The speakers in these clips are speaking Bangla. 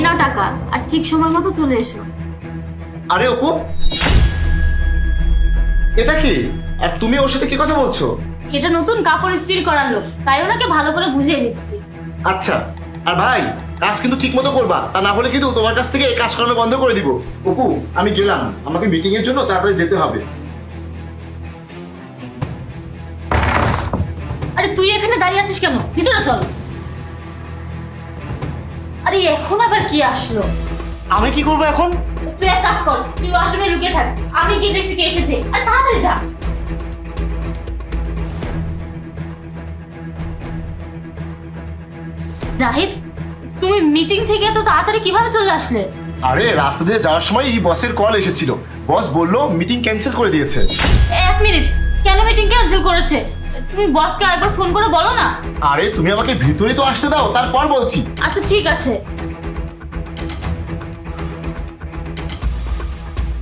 নাও টাকা, আর ঠিক সময় মতো চলে এসো। আরে অপু, এটা কি? আর তুমি ওর সাথে কি কথা বলছো? এটা নতুন কাপড় ইস্ত্রি করার লোক, তাই ওনাকে ভালো করে বুঝিয়ে দিচ্ছি। আচ্ছা, আর ভাই কাজ কিন্তু ঠিক মতো করবা, তা না হলে কিন্তু তোমার কাছ থেকে এই কাজ করানো বন্ধ করে দিব। অপু, আমি গেলাম, আমাকে মিটিং এর জন্য তারপরে যেতে হবে। আরে তুই এখানে দাঁড়িয়ে আছিস কেন? ভিতরে চল। আরে এখন আবার কি আসলো? আমি কি করবো এখন? তুই এক কাজ কর, তুই ওয়াশরুমে লুকিয়ে থাক, আমি গিয়ে দেখছি কে এসেছে। আর তাড়াতাড়ি যা। জাহিদ, তুমি মিটিং থেকে এত তাড়াতাড়ি কিভাবে চলে আসলে? আরে রাস্তা দিয়ে যাওয়ার সময় এই বসের কল এসেছিল, বস বললো মিটিং ক্যান্সেল করে দিয়েছে। এক মিনিট, কেন মিটিং ক্যান্সেল করেছে? তুমি বসকে আরেকবার ফোন করে বলো না। আরে তুমি আমাকে ভিতরে তো আসতে দাও, তারপর বলছি। আচ্ছা ঠিক আছে।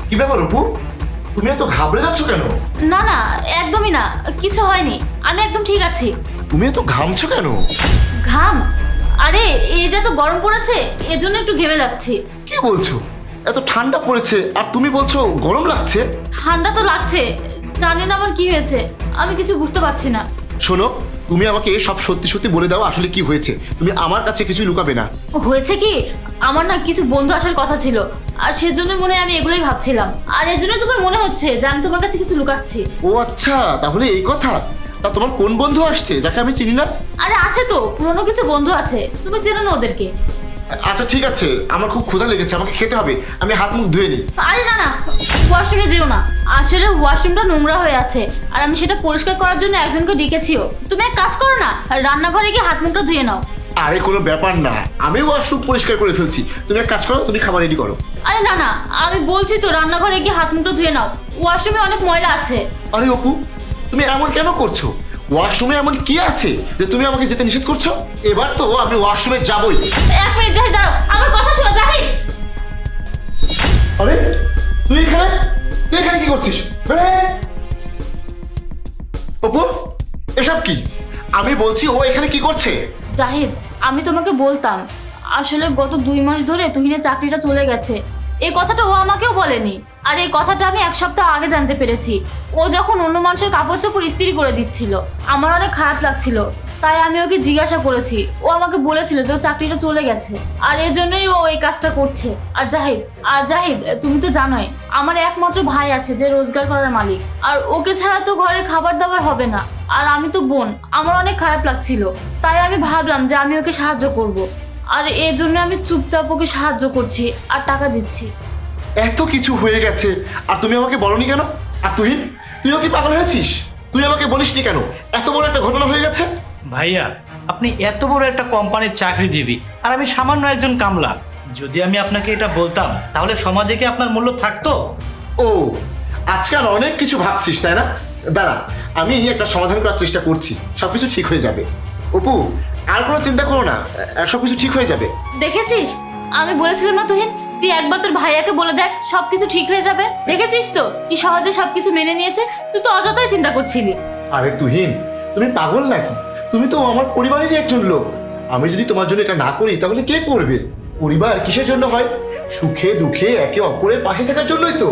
কি ব্যাপার অপু, তুমি এত ঘাবড়ে যাচ্ছ কেন? না না, একদমই না, কিছু হয়নি, আমি একদম ঠিক আছি। তুমি এত ঘামছো কেন? ঘাম? আরে এই যে তো গরম পড়েছে, এজন্য একটু ঘেমে যাচ্ছি। কি বলছো? এত ঠান্ডা পড়েছে আর তুমি বলছো গরম লাগছে? ঠান্ডা তো লাগছে, জানি না আমার কি হয়েছে, আমি কিছু বুঝতে পারছি না। শোনো, তুমি আমাকে সব সত্যি সত্যি বলে দাও আসলে কি হয়েছে। তুমি আমার কাছে কিছু লুকাবে না। হয়েছে কি, আমার না কিছু বন্ধু আসার কথা ছিল, আর সেজন্য মনে হয় আমি এগুলোই ভাবছিলাম, আর এর জন্য তোমার মনে হচ্ছে যে আমি তোমার কাছে কিছু লুকাচ্ছি। ও আচ্ছা, তাহলে এই কথা। তা তোমার কোন বন্ধু আসছে যাকে আমি চিনি না? আরে আছে তো, পুরনো কিছু বন্ধু আছে, তুমি চেনো না ওদেরকে। আচ্ছা ঠিক আছে, আমার খুব ক্ষুধা লেগেছে, আমাকে খেতে হবে, আমি হাত মুখ ধুয়ে নিই। আরে না না, ওয়াশরুমে যেও না, আসলে ওয়াশরুমটা নোংরা হয়ে আছে, আর আমি সেটা পরিষ্কার করার জন্য একজনকে ডেকেছিও। তুমি এক কাজ করো না, রান্নাঘরে গিয়ে হাত মুখটা ধুয়ে নাও। আরে কোনো ব্যাপার না, আমি ওয়াশরুম পরিষ্কার করে ফেলছি, তুমি এক কাজ করো, তুমি খাবার রেডি করো। আরে না না, আমি বলছি তো রান্নাঘরে গিয়ে হাত মুখটা ধুয়ে নাও, ওয়াশরুমে অনেক ময়লা আছে। আরে অপু, তুমি এমন কেন করছো? ওয়াশরুমে এমন কি আছে যে তুমি আমাকে যেতে নিষেধ করছো? এবার তো আমি ওয়াশরুমে যাবই। এক মিনিট জাহিদ, দাঁড়াও, আমার কথা শোনো জাহিদ। আরে তুই এখানে, তুই এখানে কি করছিস? অপু, এসব কি? আমি বলছি ও এখানে কি করছে? জাহিদ, আমি তোমাকে বলতাম, আসলে গত 2 মাস ধরে তুহিনের চাকরিটা চলে গেছে। এই কথাটা ও আমাকেও বলেনি, আর এই কথাটা আমি 1 সপ্তাহ আগে জানতে পেরেছি। ও যখন অন্য মানুষের কাপড় চোপড় ইস্ত্রি করে দিচ্ছিল, আমার অনেক খারাপ লাগছিল, তাই আমি ওকে জিজ্ঞাসা করেছি। ও আমাকে বলেছিল যে ও চাকরিটা চলে গেছে, আর এর জন্যই ও এই কাজটা করছে। আর জাহিদ, তুমি তো জানোই আমার একমাত্র ভাই আছে যে রোজগার করার মালিক, আর ওকে ছাড়া তো ঘরে খাবার দাবার হবে না। আর আমি তো বোন, আমার অনেক খারাপ লাগছিল, তাই আমি ভাবলাম যে আমি ওকে সাহায্য করব, আর এর জন্য আমি চুপচাপ ওকে সাহায্য করছি আর টাকা দিচ্ছি। এত কিছু হয়ে গেছে আর তুমি আমাকে বলনি কেন? আর তুইও কি পাগল হয়েছিস? তুই আমাকে বলিসনি কেন? এত বড় একটা ঘটনা হয়ে গেছে। ভাইয়া, আপনি এত বড় একটা কোম্পানির চাকরিজীবী, আর আমি সামান্য একজন কামলা। যদি আমি আপনাকে এটা বলতাম তাহলে সমাজে কি আপনার মূল্য থাকতো? ও, আজকাল অনেক কিছু ভাবছিস তাই না? দাঁড়া, আমি একটা সমাধান করার চেষ্টা করছি, সবকিছু ঠিক হয়ে যাবে। অপু, আর কোনো চিন্তা করো না, সবকিছু ঠিক হয়ে যাবে। দেখেছিস, আমি বলেছিলাম না তুহিন, তুই একবার তোর ভাইয়াকে বলে দেখ, সবকিছু ঠিক হয়ে যাবে। দেখেছিস তো কি সহজে সবকিছু মেনে নিয়েছে। তুই তো অযথাই চিন্তা করছিলি। আরে তুহিন, তুমি পাগল নাকি? তুমি তো আমার পরিবারেরই একজন লোক। আমি যদি তোমার জন্য এটা না করি তাহলে কে করবে? পরিবার কিসের জন্য হয়? সুখে দুঃখে একে অপরের পাশে থাকার জন্যই তো।